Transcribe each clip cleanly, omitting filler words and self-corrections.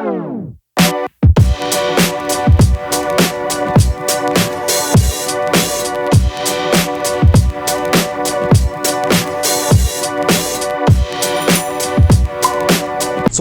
So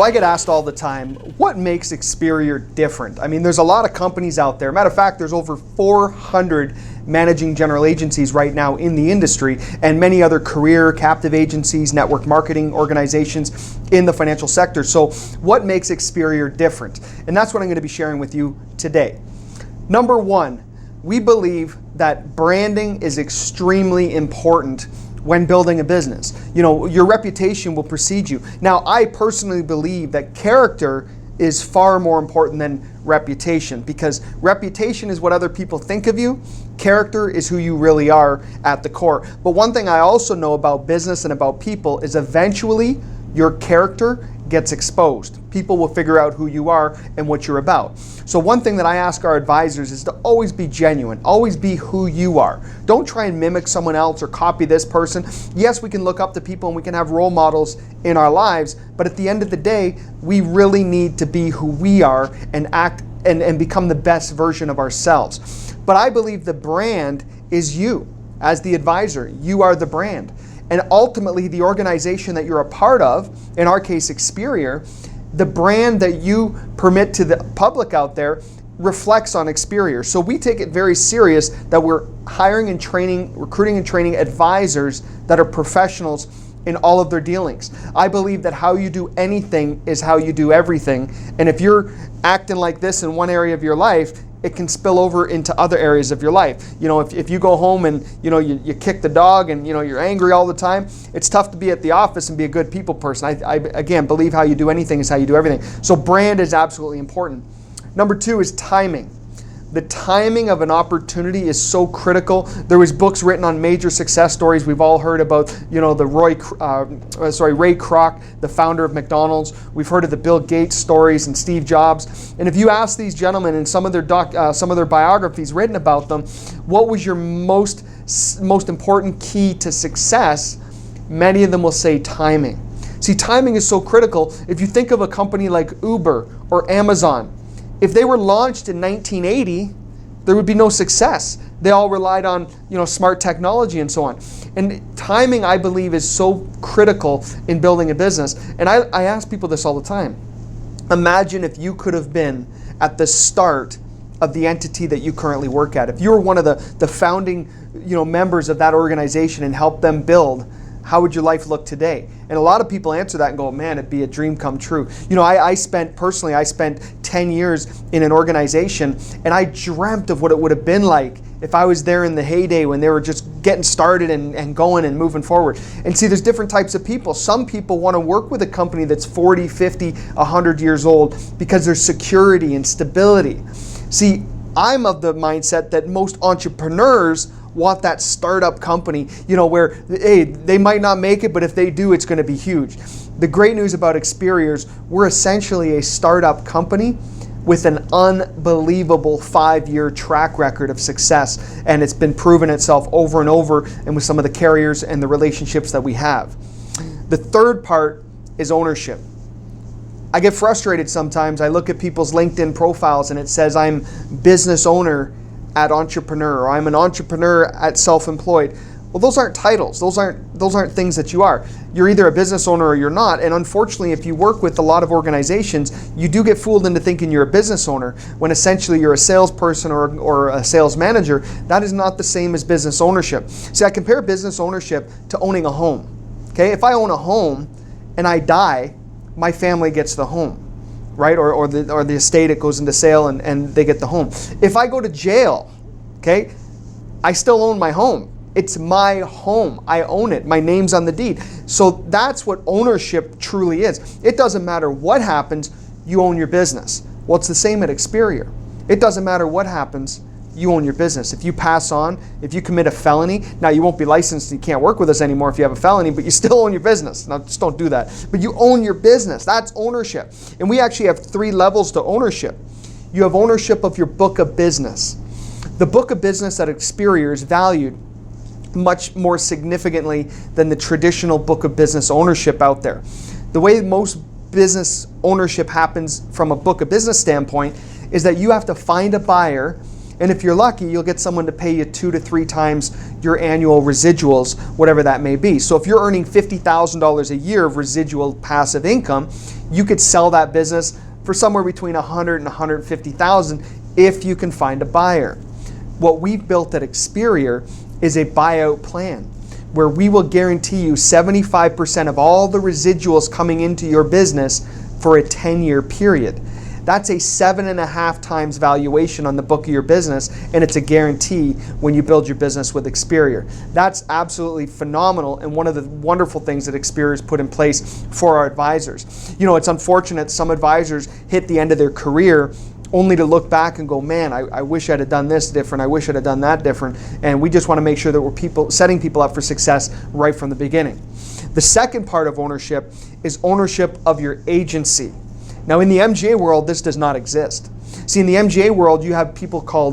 I get asked all the time, what makes Experior different? I mean, there's a lot of companies out there. Matter of fact, there's over 400 managing general agencies right now in the industry, and many other career captive agencies, network marketing organizations in the financial sector. So what makes Experior different? And that's what I'm going to be sharing with you today. Number one, we believe that branding is extremely important when building a business. You know, your reputation will precede you. Now, I personally believe that character is far more important than reputation, because reputation is what other people think of you. Character is who you really are at the core. But one thing I also know about business and about people is eventually your character gets exposed. People will figure out who you are and what you're about. So one thing that I ask our advisors is to always be genuine, always be who you are. Don't try and mimic someone else or copy this person. Yes, we can look up to people and we can have role models in our lives, but at the end of the day, we really need to be who we are and act and become the best version of ourselves. But I believe the brand is you. As the advisor, you are the brand. And ultimately, the organization that you're a part of, in our case, Experior, the brand that you permit to the public out there reflects on Experior. So we take it very serious that we're hiring and training, recruiting and training advisors that are professionals in all of their dealings. I believe that how you do anything is how you do everything. And if you're acting like this in one area of your life, it can spill over into other areas of your life. You know, if you go home and you kick the dog and you're angry all the time, it's tough to be at the office and be a good people person. I again believe how you do anything is how you do everything. So brand is absolutely important. Number two is timing. The timing of an opportunity is so critical. There was books written on major success stories. We've all heard about, the Ray Kroc, the founder of McDonald's. We've heard of the Bill Gates stories and Steve Jobs. And if you ask these gentlemen in some of their biographies written about them, what was your most important key to success? Many of them will say timing. See, timing is so critical. If you think of a company like Uber or Amazon, if they were launched in 1980, there would be no success. They all relied on, smart technology and so on. And timing, I believe, is so critical in building a business. And I ask people this all the time. Imagine if you could have been at the start of the entity that you currently work at. If you were one of the founding, members of that organization and helped them build, how would your life look today? And a lot of people answer that and go, man, it'd be a dream come true. I spent 10 years in an organization, and I dreamt of what it would have been like if I was there in the heyday when they were just getting started and going and moving forward. And see, there's different types of people. Some people want to work with a company that's 40, 50, 100 years old because there's security and stability. See, I'm of the mindset that most entrepreneurs want that startup company, where, hey, they might not make it, but if they do, it's going to be huge. The great news about Experior is we're essentially a startup company with an unbelievable 5-year track record of success, and it's been proven itself over and over, and with some of the carriers and the relationships that we have. The third part is ownership. I get frustrated sometimes. I look at people's LinkedIn profiles and it says I'm business owner at entrepreneur, or I'm an entrepreneur at self-employed. Well, those aren't titles. Those aren't things that you are. You're either a business owner or you're not. And unfortunately, if you work with a lot of organizations, you do get fooled into thinking you're a business owner when essentially you're a salesperson or a sales manager. That is not the same as business ownership. See, I compare business ownership to owning a home. Okay, if I own a home and I die, my family gets the home. Right, or the estate, it goes into sale and they get the home. If I go to jail, okay, I still own my home. It's my home. I own it. My name's on the deed. So that's what ownership truly is. It doesn't matter what happens, you own your business. Well, it's the same at Experior. It doesn't matter what happens, you own your business. If you pass on, if you commit a felony, now you won't be licensed and you can't work with us anymore if you have a felony, but you still own your business. Now just don't do that. But you own your business. That's ownership. And we actually have 3 levels to ownership. You have ownership of your book of business. The book of business at Experior is valued much more significantly than the traditional book of business ownership out there. The way most business ownership happens from a book of business standpoint is that you have to find a buyer, and if you're lucky, you'll get someone to pay you 2 to 3 times your annual residuals, whatever that may be. So if you're earning $50,000 a year of residual passive income, you could sell that business for somewhere between $100,000 and $150,000 if you can find a buyer. What we've built at Experior is a buyout plan where we will guarantee you 75% of all the residuals coming into your business for a 10-year period. That's a 7.5 times valuation on the book of your business, and it's a guarantee when you build your business with Experior. That's absolutely phenomenal, and one of the wonderful things that Experior has put in place for our advisors. You know, it's unfortunate some advisors hit the end of their career only to look back and go, man, I wish I'd have done this different, I wish I'd have done that different, and we just want to make sure that we're setting people up for success right from the beginning. The second part of ownership is ownership of your agency. Now in the MGA world, this does not exist. See, in the MGA world, you have people call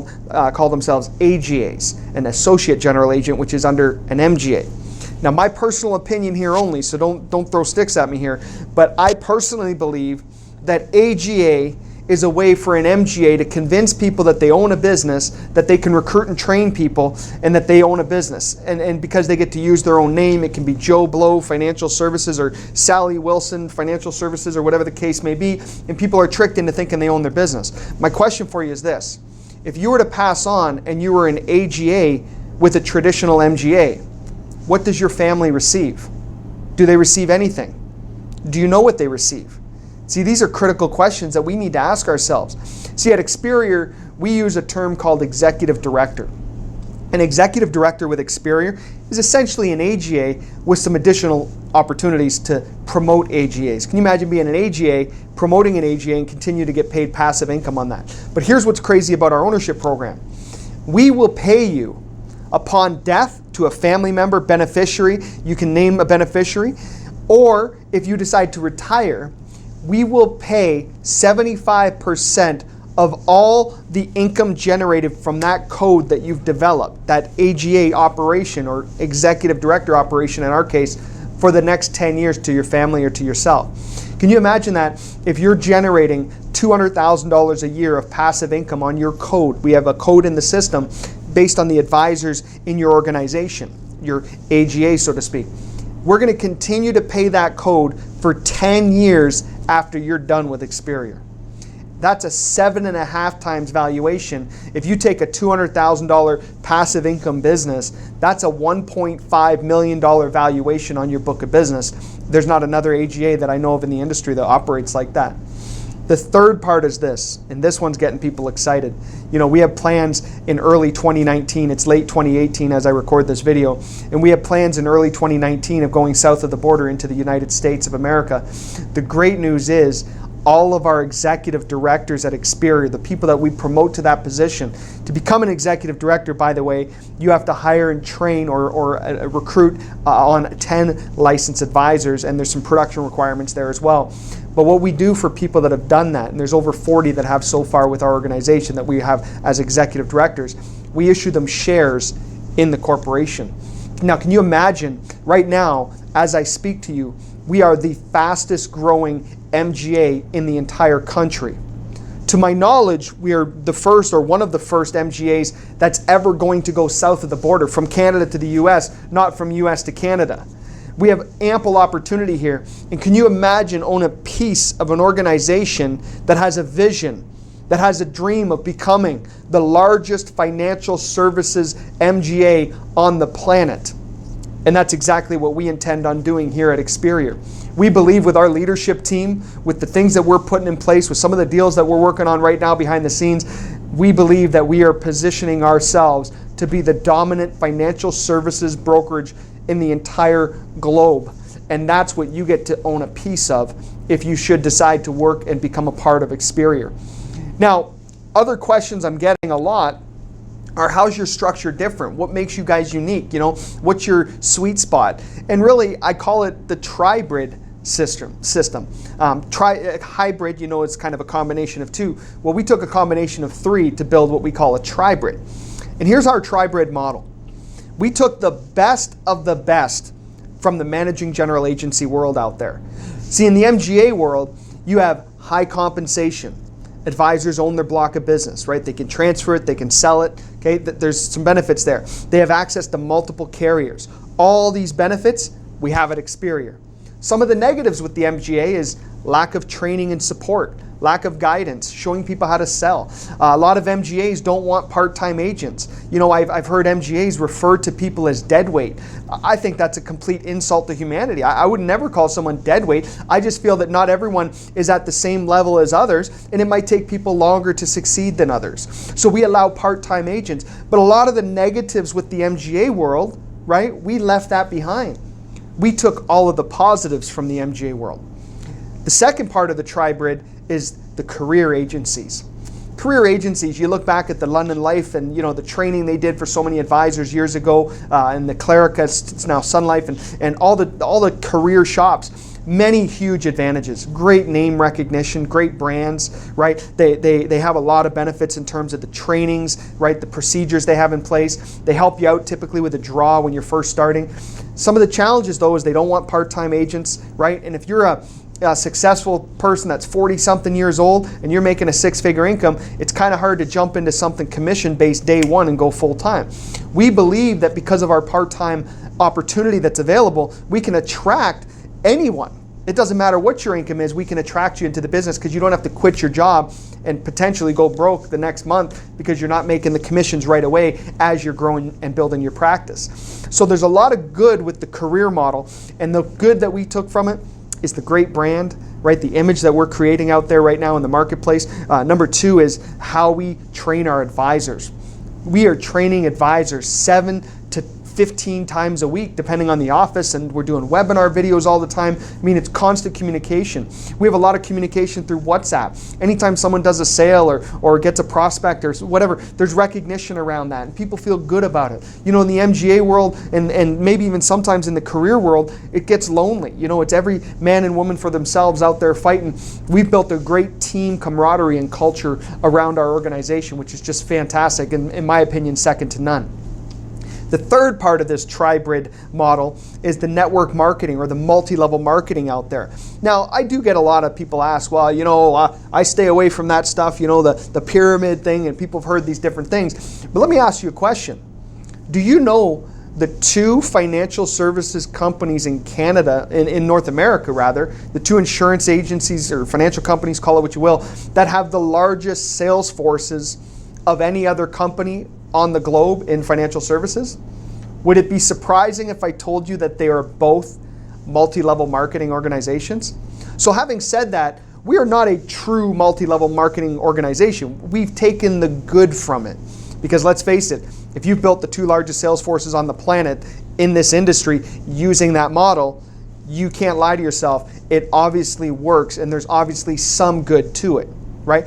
themselves AGAs, an associate general agent, which is under an MGA. Now my personal opinion here only, so don't throw sticks at me here, but I personally believe that AGA is a way for an MGA to convince people that they own a business, that they can recruit and train people, and that they own a business. And because they get to use their own name, it can be Joe Blow Financial Services or Sally Wilson Financial Services or whatever the case may be, and people are tricked into thinking they own their business. My question for you is this. If you were to pass on and you were an AGA with a traditional MGA, what does your family receive? Do they receive anything? Do you know what they receive? See, these are critical questions that we need to ask ourselves. See, at Experior, we use a term called executive director. An executive director with Experior is essentially an AGA with some additional opportunities to promote AGAs. Can you imagine being an AGA, promoting an AGA, and continue to get paid passive income on that? But here's what's crazy about our ownership program. We will pay you upon death to a family member, beneficiary. You can name a beneficiary. Or if you decide to retire, we will pay 75% of all the income generated from that code that you've developed, that AGA operation or executive director operation in our case, for the next 10 years to your family or to yourself. Can you imagine that if you're generating $200,000 a year of passive income on your code? We have a code in the system based on the advisors in your organization, your AGA, so to speak. We're going to continue to pay that code for 10 years after you're done with Experior. That's a 7.5 times valuation. If you take a $200,000 passive income business, that's a $1.5 million valuation on your book of business. There's not another AGA that I know of in the industry that operates like that. The third part is this, and this one's getting people excited. You know, we have plans in early 2019. It's late 2018 as I record this video. And we have plans in early 2019 of going south of the border into the United States of America. The great news is all of our executive directors at Experior, the people that we promote to that position, to become an executive director, by the way, you have to hire and train or recruit on 10 licensed advisors, and there's some production requirements there as well. But what we do for people that have done that, and there's over 40 that have so far with our organization that we have as executive directors, we issue them shares in the corporation. Now, can you imagine, right now, as I speak to you, we are the fastest growing MGA in the entire country. To my knowledge, we are the first or one of the first MGAs that's ever going to go south of the border, from Canada to the US, not from US to Canada. We have ample opportunity here. And can you imagine owning a piece of an organization that has a vision, that has a dream of becoming the largest financial services MGA on the planet? And that's exactly what we intend on doing here at Experior. We believe with our leadership team, with the things that we're putting in place, with some of the deals that we're working on right now behind the scenes, we believe that we are positioning ourselves to be the dominant financial services brokerage in the entire globe. And that's what you get to own a piece of if you should decide to work and become a part of Experior. Now, other questions I'm getting a lot are, how's your structure different? What makes you guys unique? You know, what's your sweet spot? And really, I call it the tribrid system. Hybrid, you know, it's kind of a combination of two. Well, we took a combination of three to build what we call a tribrid. And here's our tribrid model. We took the best of the best from the managing general agency world out there. See, in the MGA world, you have high compensation. Advisors own their block of business, right? They can transfer it, they can sell it, okay? There's some benefits there. They have access to multiple carriers. All these benefits we have at Experior. Some of the negatives with the MGA is lack of training and support, lack of guidance, showing people how to sell. A lot of MGAs don't want part-time agents. You know, I've heard MGAs refer to people as deadweight. I think that's a complete insult to humanity. I would never call someone deadweight. I just feel that not everyone is at the same level as others, and it might take people longer to succeed than others. So we allow part-time agents. But a lot of the negatives with the MGA world, right, we left that behind. We took all of the positives from the MGA world. The second part of the Tribrid is the career agencies. Career agencies, you look back at the London Life and the training they did for so many advisors years ago, and the Clerica, it's now Sun Life, and all the career shops. Many huge advantages, great name recognition, great brands, right? They have a lot of benefits in terms of the trainings, right? The procedures they have in place. They help you out typically with a draw when you're first starting. Some of the challenges though is they don't want part-time agents, right? And if you're a successful person that's 40-something years old and you're making a six-figure income, it's kind of hard to jump into something commission-based day one and go full-time. We believe that because of our part-time opportunity that's available, we can attract anyone. It doesn't matter what your income is, we can attract you into the business because you don't have to quit your job and potentially go broke the next month because you're not making the commissions right away as you're growing and building your practice. So there's a lot of good with the career model, and the good that we took from it is the great brand, right? The image that we're creating out there right now in the marketplace. Number two is how we train our advisors. We are training advisors 7 to 15 times a week, depending on the office, and we're doing webinar videos all the time. I mean, it's constant communication. We have a lot of communication through WhatsApp. Anytime someone does a sale or gets a prospect or whatever, there's recognition around that, and people feel good about it. You know, in the MGA world, and maybe even sometimes in the career world, it gets lonely. You know, it's every man and woman for themselves out there fighting. We've built a great team camaraderie and culture around our organization, which is just fantastic, and in my opinion, second to none. The third part of this Tribrid model is the network marketing or the multi-level marketing out there. Now, I do get a lot of people ask, well, I stay away from that stuff, the pyramid thing, and people have heard these different things. But let me ask you a question. Do you know the two financial services companies in Canada, in North America rather, the two insurance agencies or financial companies, call it what you will, that have the largest sales forces of any other company on the globe in financial services? Would it be surprising if I told you that they are both multi-level marketing organizations? So having said that, we are not a true multi-level marketing organization. We've taken the good from it. Because let's face it, if you've built the two largest sales forces on the planet in this industry using that model, you can't lie to yourself. It obviously works, and there's obviously some good to it, right?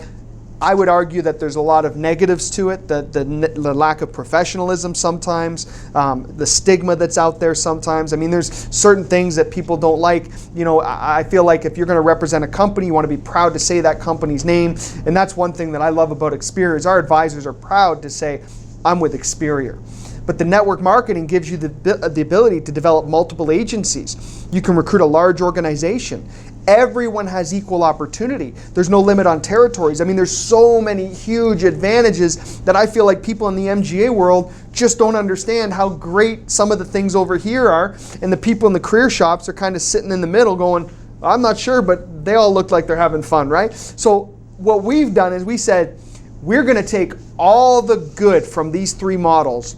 I would argue that there's a lot of negatives to it, the lack of professionalism sometimes, the stigma that's out there sometimes. I mean, there's certain things that people don't like. I feel like if you're going to represent a company, you want to be proud to say that company's name. And that's one thing that I love about Experior is our advisors are proud to say, I'm with Experior. But the network marketing gives you the ability to develop multiple agencies. You can recruit a large organization. Everyone has equal opportunity. There's no limit on territories. I mean, there's so many huge advantages that I feel like people in the MGA world just don't understand how great some of the things over here are. And the people in the career shops are kind of sitting in the middle going, I'm not sure, but they all look like they're having fun, right? So what we've done is we said, we're going to take all the good from these three models.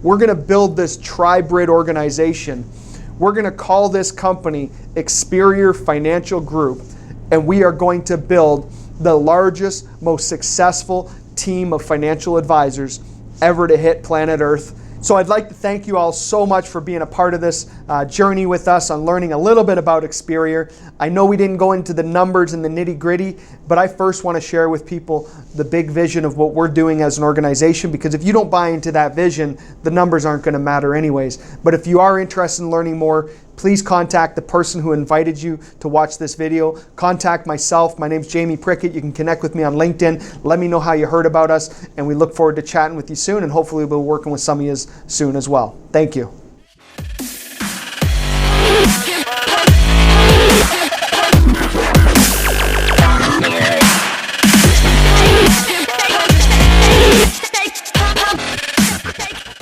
We're going to build this Tribrid organization. We're going to call this company Experior Financial Group, and we are going to build the largest, most successful team of financial advisors ever to hit planet Earth. So I'd like to thank you all so much for being a part of this journey with us on learning a little bit about Experior. I know we didn't go into the numbers and the nitty-gritty, but I first want to share with people the big vision of what we're doing as an organization, because if you don't buy into that vision, the numbers aren't going to matter anyways. But if you are interested in learning more, please contact the person who invited you to watch this video. Contact myself. My name's Jamie Prickett. You can connect with me on LinkedIn. Let me know how you heard about us, and we look forward to chatting with you soon, and hopefully we'll be working with some of you soon as well. Thank you.